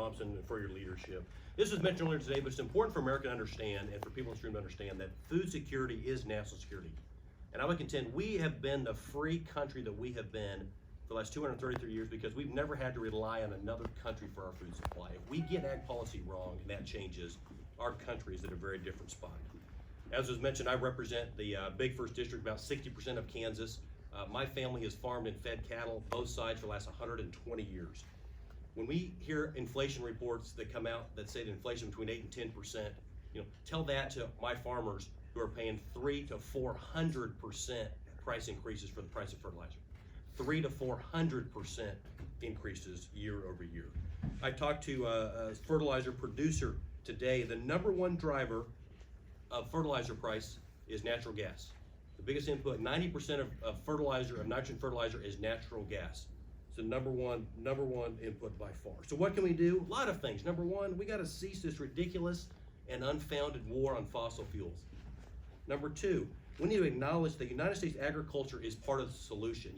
Thompson, for your leadership. This was mentioned earlier today, but it's important for America to understand and for people in the stream to understand that food security is national security. And I would contend we have been the free country that we have been for the last 233 years because we've never had to rely on another country for our food supply. If we get ag policy wrong and that changes, our country is at a very different spot. As was mentioned, I represent the Big First District, about 60% of Kansas. My family has farmed and fed cattle both sides for the last 120 years. When we hear inflation reports that come out that say that inflation between 8 and 10%, tell that to my farmers who are paying 300% to 400% price increases for the price of fertilizer. 300% to 400% increases year over year. I talked to a fertilizer producer today. The number one driver of fertilizer price is natural gas. The biggest input, 90% of fertilizer, of nitrogen fertilizer, is natural gas. It's the number one input by far. So what can we do? A lot of things. Number one, we got to cease this ridiculous and unfounded war on fossil fuels. Number two, we need to acknowledge that United States agriculture is part of the solution.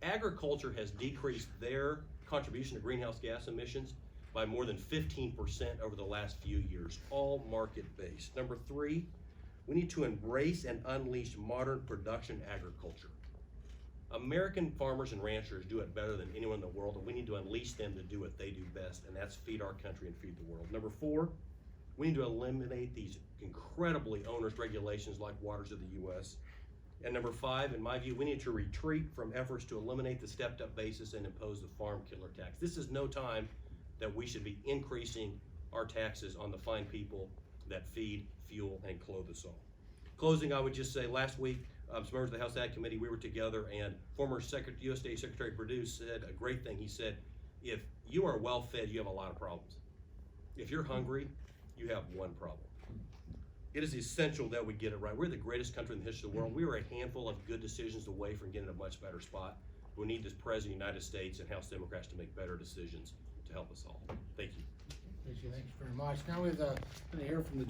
Agriculture has decreased their contribution to greenhouse gas emissions by more than 15% over the last few years, all market-based. Number three, we need to embrace and unleash modern production agriculture. American farmers and ranchers do it better than anyone in the world, and we need to unleash them to do what they do best, and that's feed our country and feed the world. Number four, we need to eliminate these incredibly onerous regulations like Waters of the U.S. And number five, in my view, we need to retreat from efforts to eliminate the stepped-up basis and impose the farm killer tax. This is no time that we should be increasing our taxes on the fine people that feed, fuel, and clothe us all. Closing, I would just say last week, some members of the House Ag Committee, we were together, and former USDA Secretary Perdue said a great thing. He said, if you are well-fed, you have a lot of problems. If you're hungry, you have one problem. It is essential that we get it right. We're the greatest country in the history of the world. We are a handful of good decisions away from getting a much better spot. We need this President of the United States and House Democrats to make better decisions to help us all. Thank you. Thank you very much. Now we're going to hear from the